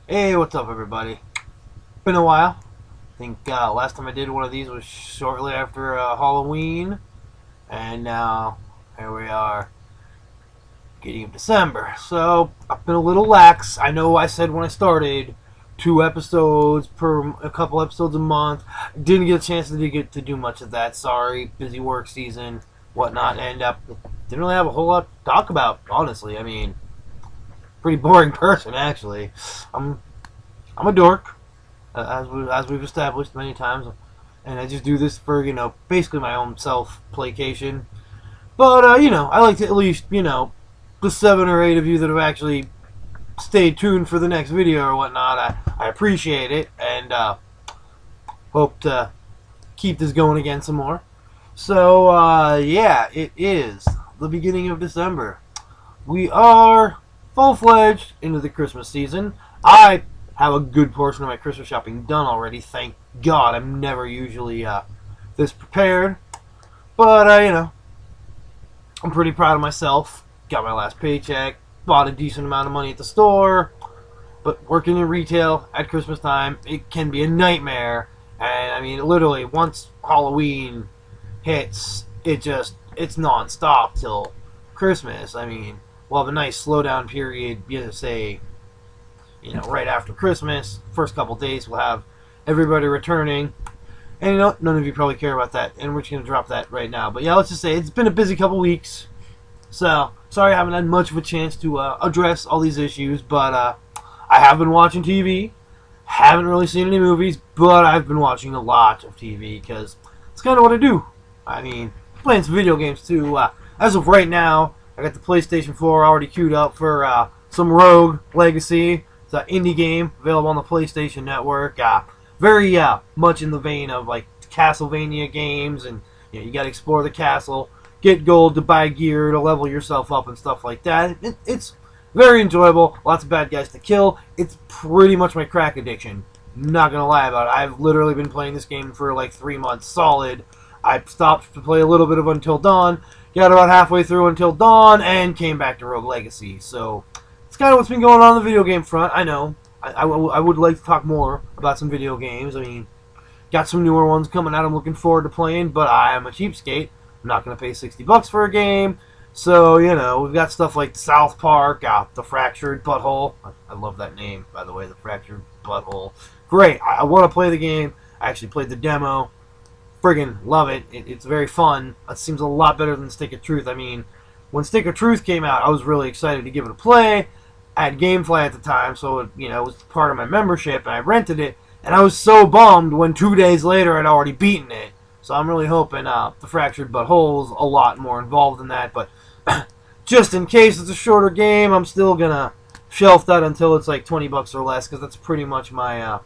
Hey, what's up, everybody? Been a while. I think last time I did one of these was shortly after Halloween, and now here we are, beginning of December. So I've been a little lax. I know I said when I started 2 episodes per a couple episodes a month. Didn't get a chance to do much of that. Sorry, busy work season, whatnot, and didn't really have a whole lot to talk about. Honestly, I mean, pretty boring person actually. I'm I'm a dork. As we've established many times, and I just do this for basically my own self placation. But I like to at least the 7 or 8 of you that have actually stayed tuned for the next video or whatnot. I appreciate it and hope to keep this going again some more. So yeah, it is the beginning of December. We are full-fledged into the Christmas season. I have a good portion of my Christmas shopping done already. Thank God. I'm never usually this prepared, but I'm pretty proud of myself. Got my last paycheck, bought a decent amount of money at the store. But working in retail at Christmas time, it can be a nightmare. And I mean, literally, once Halloween hits, it's non-stop till Christmas. I mean, we'll have a nice slowdown period, say, right after Christmas. First couple days, we'll have everybody returning. And none of you probably care about that, and we're just going to drop that right now. But yeah, let's just say it's been a busy couple weeks. So, sorry I haven't had much of a chance to address all these issues, but I have been watching TV. Haven't really seen any movies, but I've been watching a lot of TV because it's kind of what I do. I mean, playing some video games too. As of right now, I got the PlayStation 4 already queued up for some Rogue Legacy. It's an indie game available on the PlayStation Network. Very much in the vein of like Castlevania games, and you got to explore the castle, get gold to buy gear to level yourself up and stuff like that. It's very enjoyable. Lots of bad guys to kill. It's pretty much my crack addiction. Not gonna lie about it. I've literally been playing this game for like 3 months solid. I stopped to play a little bit of Until Dawn, got about halfway through Until Dawn, and came back to Rogue Legacy. So it's kind of what's been going on the video game front. I know. I would like to talk more about some video games. I mean, got some newer ones coming out I'm looking forward to playing, but I am a cheapskate. I'm not going to pay $60 for a game. So, we've got stuff like South Park, The Fractured Butthole. I love that name, by the way, The Fractured Butthole. Great. I want to play the game. I actually played the demo. Friggin' love it. It's very fun. It seems a lot better than Stick of Truth. I mean, when Stick of Truth came out, I was really excited to give it a play. I had GameFly at the time, so it was part of my membership, and I rented it. And I was so bummed when 2 days later I'd already beaten it. So I'm really hoping The Fractured Butthole's a lot more involved in that. But just in case it's a shorter game, I'm still gonna shelf that until it's like $20 or less, because that's pretty much my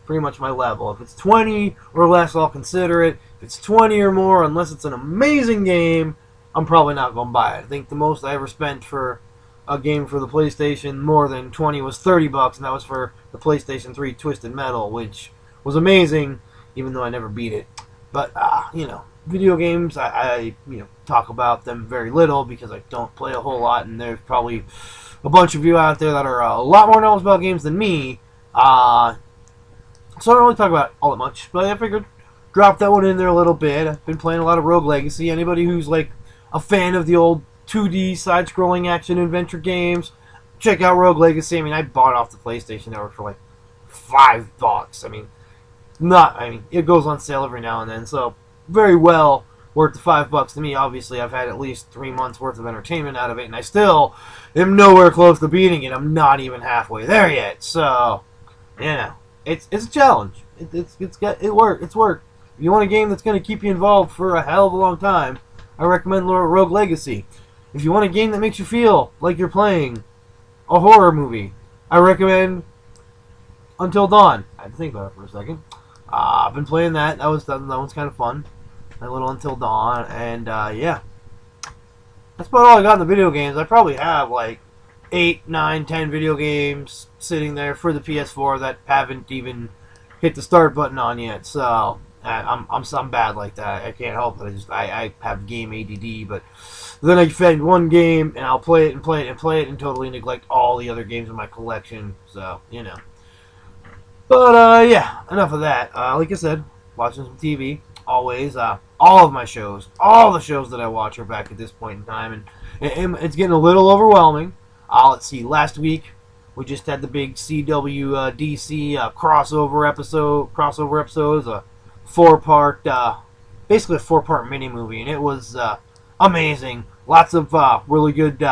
level. If it's 20 or less, I'll consider it. If it's 20 or more, unless it's an amazing game, I'm probably not gonna buy it. I think the most I ever spent for a game for the PlayStation more than 20 was $30, and that was for the PlayStation 3 Twisted Metal, which was amazing, even though I never beat it. But video games, I talk about them very little because I don't play a whole lot, and there's probably a bunch of you out there that are a lot more knowledgeable about games than me. So I don't really talk about it all that much, but I figured drop that one in there a little bit. I've been playing a lot of Rogue Legacy. Anybody who's like a fan of the old 2D side-scrolling action-adventure games, check out Rogue Legacy. I mean, I bought it off the PlayStation Network for like $5. I mean, it goes on sale every now and then, so very well worth the $5 to me. Obviously, I've had at least 3 months worth of entertainment out of it, and I still am nowhere close to beating it. I'm not even halfway there yet, so it's a challenge. It's work. If you want a game that's going to keep you involved for a hell of a long time, I recommend Rogue Legacy. If you want a game that makes you feel like you're playing a horror movie, I recommend Until Dawn. I had to think about it for a second. I've been playing that. That one's kind of fun. That little Until Dawn, and yeah, that's about all I got in the video games. I probably have like 8, 9, 10 video games sitting there for the PS4 that haven't even hit the start button on yet. So I'm bad like that. I can't help it. I have game ADD, but then I find one game and I'll play it and play it and play it and totally neglect all the other games in my collection. So But yeah, enough of that. Like I said, watching some TV always. All of my shows, all the shows that I watch are back at this point in time, and it's getting a little overwhelming. Let's see. Last week we just had the big CW DC crossover episodes, a 4-part, basically a 4-part mini movie, and it was amazing. Lots of really good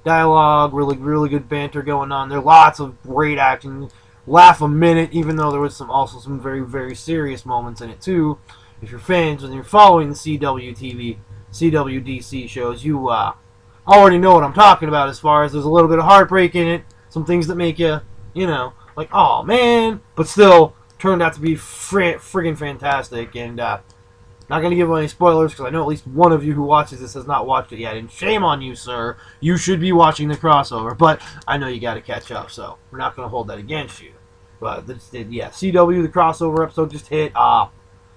dialogue, really good banter going on there. Lots of great action. Laugh a minute, even though there was also some very serious moments in it too. If you're fans and you're following the CWDC shows, you already know what I'm talking about. As far as there's a little bit of heartbreak in it, some things that make you, like, oh man, but still turned out to be friggin' fantastic. And not gonna give any spoilers because I know at least one of you who watches this has not watched it yet. And shame on you, sir. You should be watching the crossover, but I know you got to catch up, so we're not gonna hold that against you. But yeah, CW the crossover episode just hit. Oh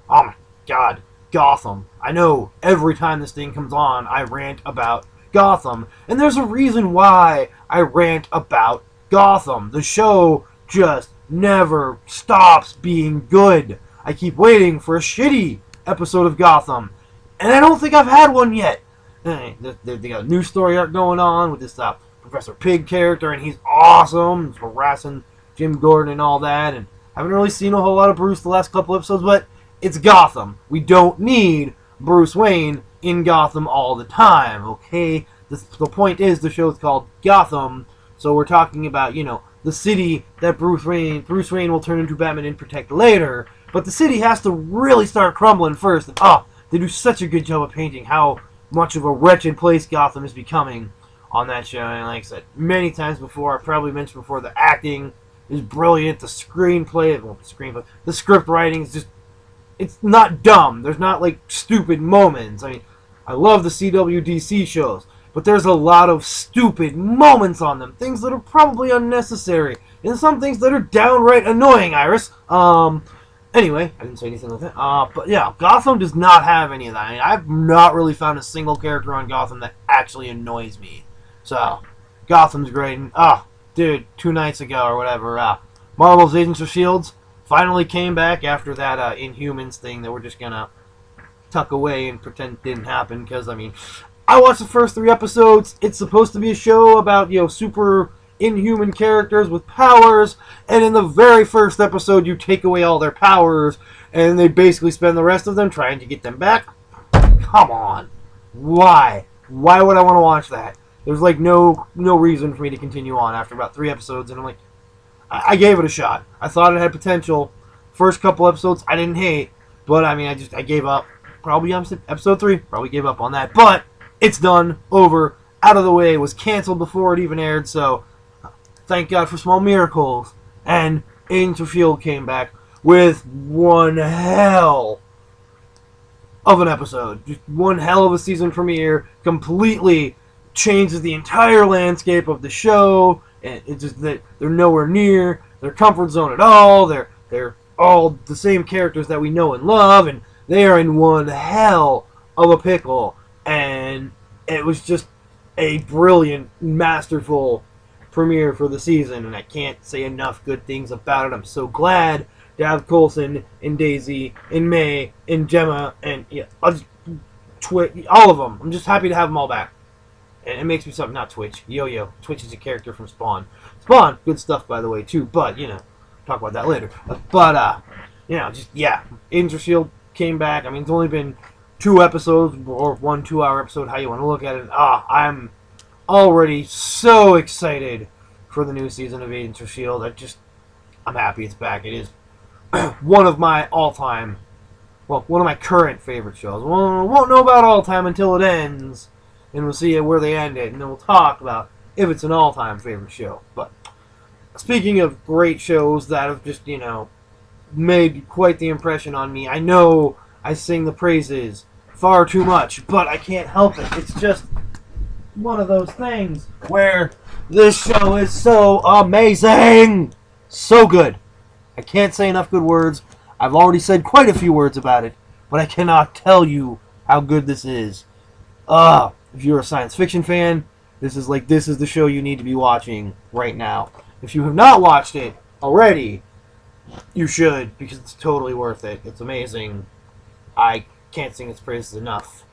my God, Gotham. I know every time this thing comes on, I rant about Gotham, and there's a reason why I rant about Gotham. The show just never stops being good. I keep waiting for a shitty episode of Gotham, and I don't think I've had one yet. They got a new story arc going on with this Professor Pig character, and he's awesome. He's harassing Jim Gordon and all that, and I haven't really seen a whole lot of Bruce the last couple episodes, but it's Gotham. We don't need Bruce Wayne in Gotham all the time, okay? The point is the show's called Gotham, so we're talking about, the city that Bruce Wayne will turn into Batman and protect later, but the city has to really start crumbling first. And, they do such a good job of painting how much of a wretched place Gotham is becoming on that show. And like I said many times before, I probably mentioned before, the acting is brilliant. The the script writing is just, it's not dumb. There's not like stupid moments. I mean, I love the CWDC shows, but there's a lot of stupid moments on them. Things that are probably unnecessary, and some things that are downright annoying, Iris. Anyway, I didn't say anything like that. But yeah, Gotham does not have any of that. I mean, I've not really found a single character on Gotham that actually annoys me. So, Gotham's great. And, dude, 2 nights ago or whatever, Marvel's Agents of S.H.I.E.L.D. finally came back after that Inhumans thing that we're just gonna tuck away and pretend didn't happen. Because, I mean, I watched the first 3 episodes. It's supposed to be a show about, super inhuman characters with powers, and in the very first episode you take away all their powers, and they basically spend the rest of them trying to get them back. Come on. Why would I want to watch that? There's like no reason for me to continue on after about 3 episodes, and I'm like, I gave it a shot. I thought it had potential. First couple episodes I didn't hate, but I mean, I gave up. Probably on episode 3, probably gave up on that, but it's done, over, out of the way. It was canceled before it even aired, so thank God for small miracles. And Agents of S.H.I.E.L.D. came back with one hell of an episode. Just one hell of a season premiere. Completely changes the entire landscape of the show. And it's just that they're nowhere near their comfort zone at all. They're all the same characters that we know and love, and they are in one hell of a pickle. And it was just a brilliant, masterful premiere for the season, and I can't say enough good things about it. I'm so glad to have Coulson and Daisy and May and Gemma and all of them. I'm just happy to have them all back. And it makes me something. Not Twitch. Yo-Yo. Twitch is a character from Spawn. Spawn, good stuff by the way too. But talk about that later. But Agents of S.H.I.E.L.D. came back. I mean, it's only been 2 episodes, or 1 2-hour episode, how you want to look at it. I'm already so excited for the new season of Agents of S.H.I.E.L.D. I'm happy it's back. It is one of my all-time, one of my current favorite shows. Won't know about all-time until it ends, and we'll see where they end it, and then we'll talk about if it's an all-time favorite show. But speaking of great shows that have just, made quite the impression on me, I know I sing the praises far too much, but I can't help it. It's just one of those things where this show is so amazing, so good. I can't say enough good words. I've already said quite a few words about it, but I cannot tell you how good this is. If you're a science fiction fan, this is the show you need to be watching right now. If you have not watched it already, You should, because it's totally worth it. It's amazing. I can't sing its praises enough.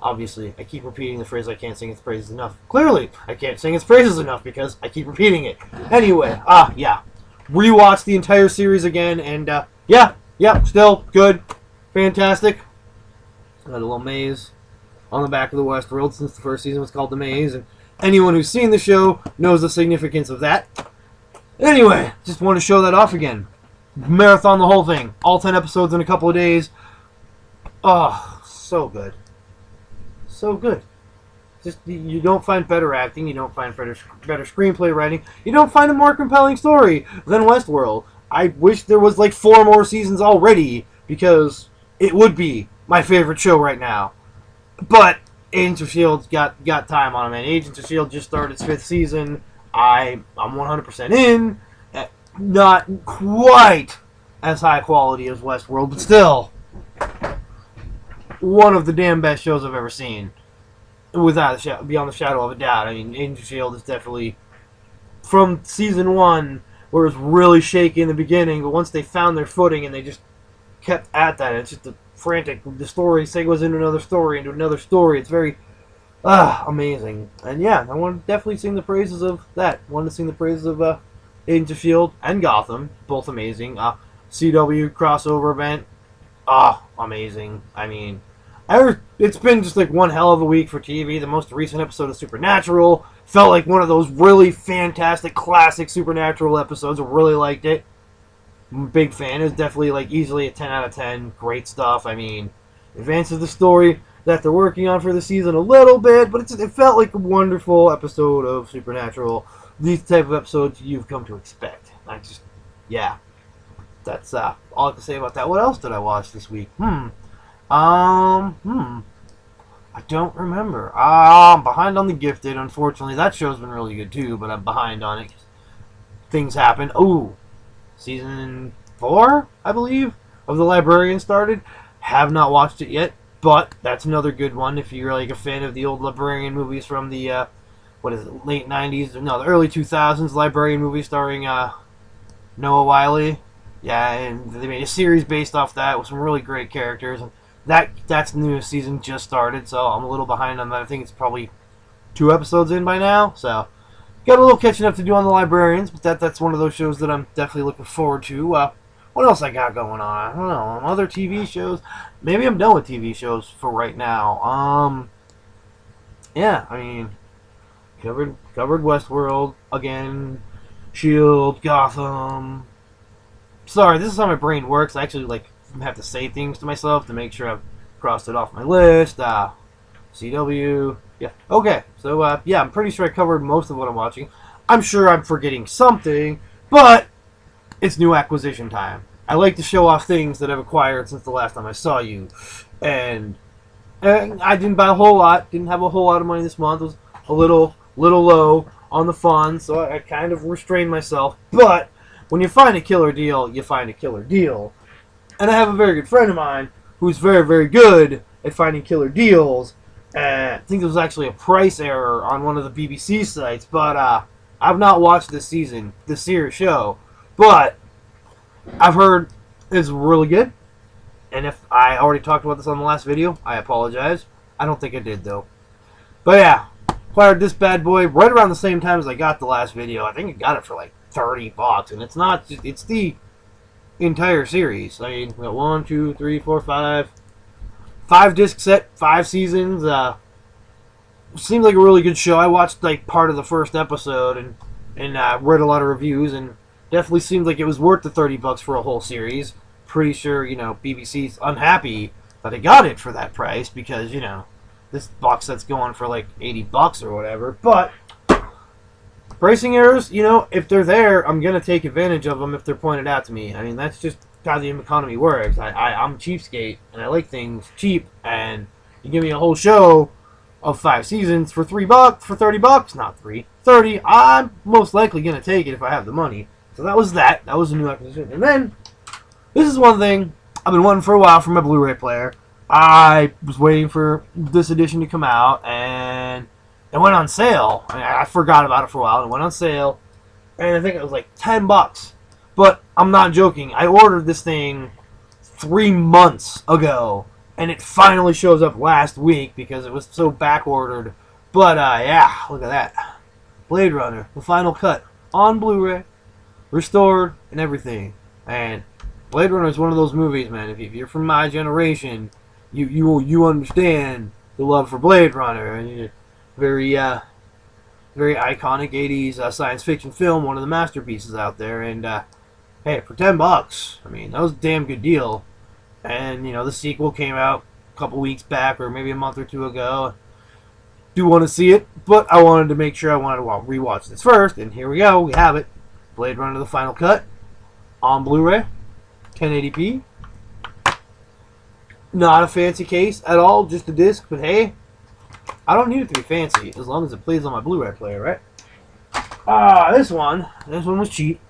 Obviously, I keep repeating the phrase I can't sing its praises enough. Clearly, I can't sing its praises enough because I keep repeating it. Anyway, yeah. Rewatched the entire series again, and yeah, still good. Fantastic. Got a little maze on the back of the Westworld since the first season was called The Maze, and anyone who's seen the show knows the significance of that. Anyway, just want to show that off again. Marathon the whole thing. All 10 episodes in a couple of days. Oh, so good. So good. Just, you don't find better acting, you don't find better screenplay writing, you don't find a more compelling story than Westworld. I wish there was like 4 more seasons already, because it would be my favorite show right now. But Agents of S.H.I.E.L.D. got time on it, man. Agents of S.H.I.E.L.D. just started its 5th season. I'm 100% in. Not quite as high quality as Westworld, but still one of the damn best shows I've ever seen. Without beyond the shadow of a doubt. I mean, Agents of S.H.I.E.L.D. is definitely, from season 1, where it was really shaky in the beginning, but once they found their footing and they just kept at that, it's just a frantic. The story segues into another story, into another story. It's very amazing. And yeah, I want to definitely sing the praises of that. I want to sing the praises of Agents of S.H.I.E.L.D. and Gotham. Both amazing. CW crossover event. Amazing. I mean, it's been just like one hell of a week for TV. The most recent episode of Supernatural felt like one of those really fantastic, classic Supernatural episodes. I really liked it. I'm a big fan. It's definitely like easily a 10 out of 10. Great stuff. I mean, advances the story that they're working on for the season a little bit, but it felt like a wonderful episode of Supernatural. These type of episodes you've come to expect. That's all I can say about that. What else did I watch this week? I don't remember. I'm behind on The Gifted, unfortunately. That show's been really good too, but I'm behind on it. Things happen. Season 4, I believe, of The Librarian started. Have not watched it yet, but that's another good one if you're like a fan of the old Librarian movies from the late 90s, no, the early 2000s Librarian movie starring Noah Wyle. Yeah, and they made a series based off that with some really great characters. And that's the newest season, just started, so I'm a little behind on that. I think it's probably 2 episodes in by now, so got a little catching up to do on The Librarians, but that's one of those shows that I'm definitely looking forward to. What else I got going on? I don't know. Other TV shows. Maybe I'm done with TV shows for right now. Yeah, I mean, covered Westworld again, S.H.I.E.L.D., Gotham. Sorry, this is how my brain works. I actually have to say things to myself to make sure I've crossed it off my list. CW. Yeah. Okay. So yeah, I'm pretty sure I covered most of what I'm watching. I'm sure I'm forgetting something, but it's new acquisition time. I like to show off things that I've acquired since the last time I saw you, and I didn't buy a whole lot. Didn't have a whole lot of money this month. It was a little low on the funds, so I kind of restrained myself. But when you find a killer deal, you find a killer deal. And I have a very good friend of mine who's very, very good at finding killer deals. I think it was actually a price error on one of the BBC sites, but I've not watched this series show, but I've heard it's really good. And if I already talked about this on the last video, I apologize. I don't think I did, though. But yeah, acquired this bad boy right around the same time as I got the last video. I think I got it for like $30, and it's the entire series. I mean, we got 1, 2, 3, 4, 5 disc set, 5 seasons. Seems like a really good show. I watched like part of the first episode and read a lot of reviews, and definitely seemed like it was worth the $30 for a whole series. Pretty sure BBC's unhappy that I got it for that price, because this box set's going for like $80 or whatever. But pricing errors, if they're there, I'm going to take advantage of them if they're pointed out to me. I mean, that's just how the economy works. I'm a cheapskate, and I like things cheap, and you give me a whole show of 5 seasons for $3, for $30, not 30, I'm most likely going to take it if I have the money. So that was that. That was a new acquisition. And then, this is one thing I've been wanting for a while from my Blu-ray player. I was waiting for this edition to come out, and it went on sale. I forgot about it for a while. It went on sale, and I think it was like $10. But I'm not joking. I ordered this thing 3 months ago, and it finally shows up last week because it was so back ordered. But yeah, look at that. Blade Runner, the final cut, on Blu-ray, restored, and everything. And Blade Runner is one of those movies, man. If you're from my generation, you understand the love for Blade Runner. And very very iconic 80s science fiction film, one of the masterpieces out there. And hey, for $10, I mean, that was a damn good deal. And you know, the sequel came out a couple weeks back, or maybe a month or two ago. Do want to see it, but I wanted to make sure I wanted to rewatch this first, and here we go. We have it. Blade Runner: The Final Cut on Blu-ray, 1080p. Not a fancy case at all, just a disc, but hey, I don't need it to be fancy as long as it plays on my Blu-ray player, right? This one was cheap.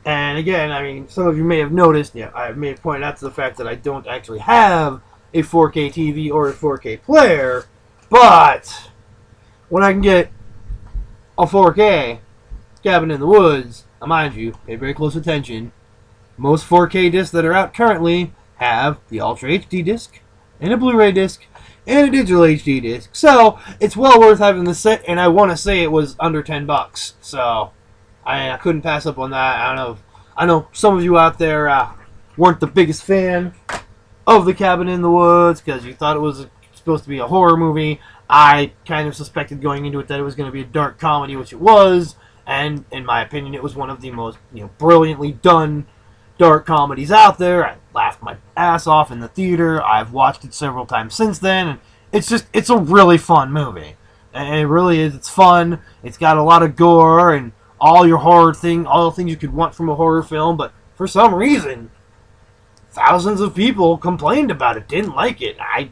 And again, I mean, some of you may have noticed, yeah, I may have pointed out to the fact that I don't actually have a 4K TV or a 4K player, but when I can get a 4K Cabin in the Woods, now mind you, pay very close attention, most 4K discs that are out currently have the Ultra HD disc, and a Blu-ray disc, and a digital HD disc, so it's well worth having the set, and I want to say it was under $10, so I couldn't pass up on that. I know some of you out there weren't the biggest fan of the Cabin in the Woods because you thought it was supposed to be a horror movie. I kind of suspected going into it that it was going to be a dark comedy, which it was, and in my opinion, it was one of the most brilliantly done dark comedies out there. I laughed my ass off in the theater. I've watched it several times since then, and it's a really fun movie. And it really is. It's fun. It's got a lot of gore and all the things you could want from a horror film, but for some reason, thousands of people complained about it, didn't like it. I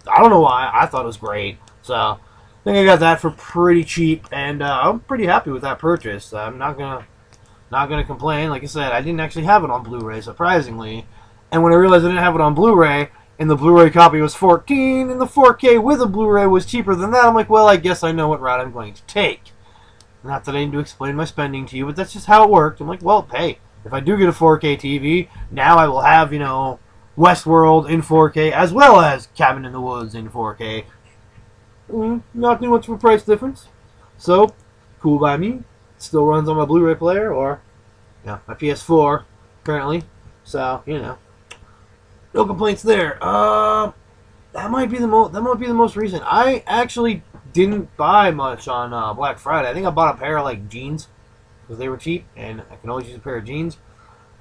don't know why. I thought it was great. So, I think I got that for pretty cheap, and I'm pretty happy with that purchase. I'm not gonna complain. Like I said, I didn't actually have it on Blu-ray, surprisingly. And when I realized I didn't have it on Blu-ray, and the Blu-ray copy was $14, and the 4K with a Blu-ray was cheaper than that, I'm like, well, I guess I know what route I'm going to take. Not that I need to explain my spending to you, but that's just how it worked. I'm like, well, hey, if I do get a 4K TV, now I will have, Westworld in 4K, as well as Cabin in the Woods in 4K. Not too much of a price difference. So, cool by me. It still runs on my Blu-ray player, or, my PS4, apparently. So, no complaints there. That might be the most recent. I actually didn't buy much on Black Friday. I think I bought a pair of jeans because they were cheap, and I can always use a pair of jeans.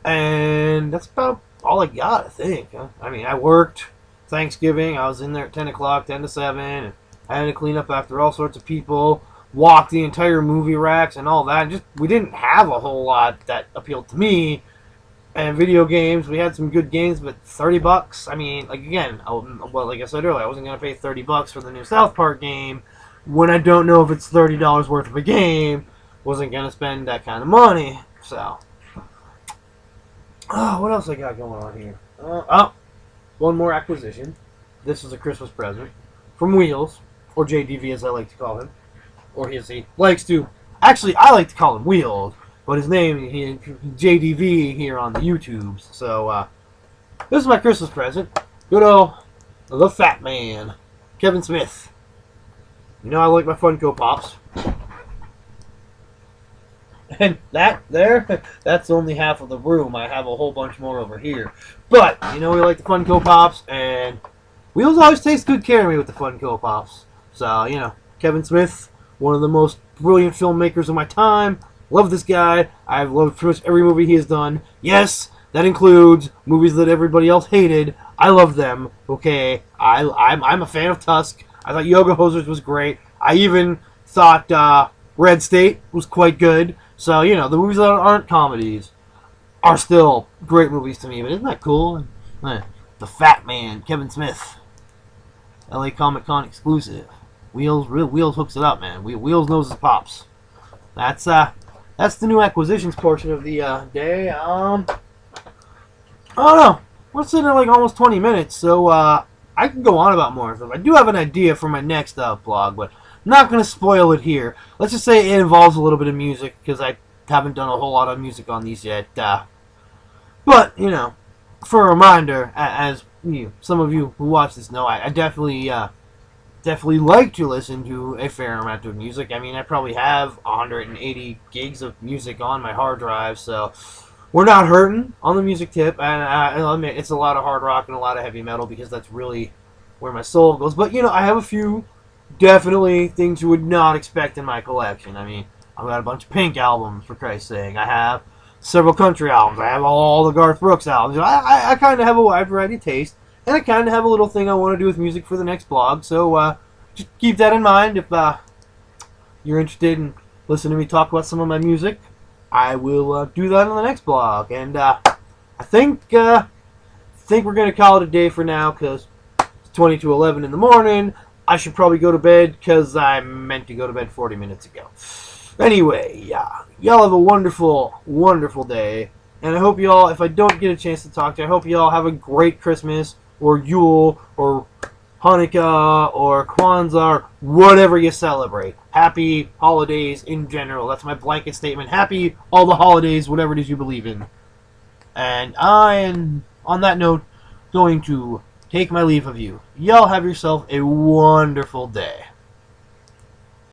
And that's about all I got, I think. I mean, I worked Thanksgiving. I was in there at 10 o'clock, 10 to 7, and I had to clean up after all sorts of people, walk the entire movie racks and all that. We didn't have a whole lot that appealed to me. And video games, we had some good games, but $30. I mean, again, like I said earlier, I wasn't going to pay $30 for the new South Park game when I don't know if it's $30 worth of a game. Wasn't going to spend that kind of money. So, what else I got going on here? One more acquisition. This is a Christmas present from Wheels, or JDV as I like to call him, or he likes to. Actually, I like to call him Wheels. But his name, JDV here on the YouTubes. So, this is my Christmas present. Good old The Fat Man, Kevin Smith. I like my Funko Pops. And that's only half of the room. I have a whole bunch more over here. But, we like the Funko Pops, and Wheels always takes good care of me with the Funko Pops. So, Kevin Smith, one of the most brilliant filmmakers of my time. Love this guy. I've loved pretty much every movie he has done. Yes, that includes movies that everybody else hated. I love them. Okay, I'm a fan of Tusk. I thought Yoga Hosers was great. I even thought Red State was quite good. So the movies that aren't comedies are still great movies to me. But isn't that cool? The Fat Man, Kevin Smith, LA Comic Con exclusive. Wheels hooks it up, man. Wheels knows his pops. That's the new acquisitions portion of the day. I don't know. We're sitting at almost 20 minutes, so I can go on about more stuff. I do have an idea for my next vlog, but I'm not going to spoil it here. Let's just say it involves a little bit of music, because I haven't done a whole lot of music on these yet. But, you know, for a reminder, as some of you who watch this know, I definitely like to listen to a fair amount of music. I mean, I probably have 180 gigs of music on my hard drive, so we're not hurting on the music tip. And I'll admit, it's a lot of hard rock and a lot of heavy metal because that's really where my soul goes. But, you know, I have a few definitely things you would not expect in my collection. I mean, I've got a bunch of Pink albums, for Christ's sake. I have several country albums. I have all the Garth Brooks albums. I kind of have a wide variety of taste, and I kind of have a little thing I want to do with music for the next blog. So just keep that in mind. If you're interested in listening to me talk about some of my music, I will do that on the next blog. And I think we're going to call it a day for now because it's 20 to 11 in the morning. I should probably go to bed because I meant to go to bed 40 minutes ago. Anyway, yeah, y'all have a wonderful, wonderful day. And I hope y'all, if I don't get a chance to talk to you, I hope y'all have a great Christmas or Yule or Hanukkah or Kwanzaa or whatever you celebrate. Happy holidays in general. That's my blanket statement. Happy all the holidays, whatever it is you believe in. And I am, on that note, going to take my leave of you. Y'all have yourself a wonderful day.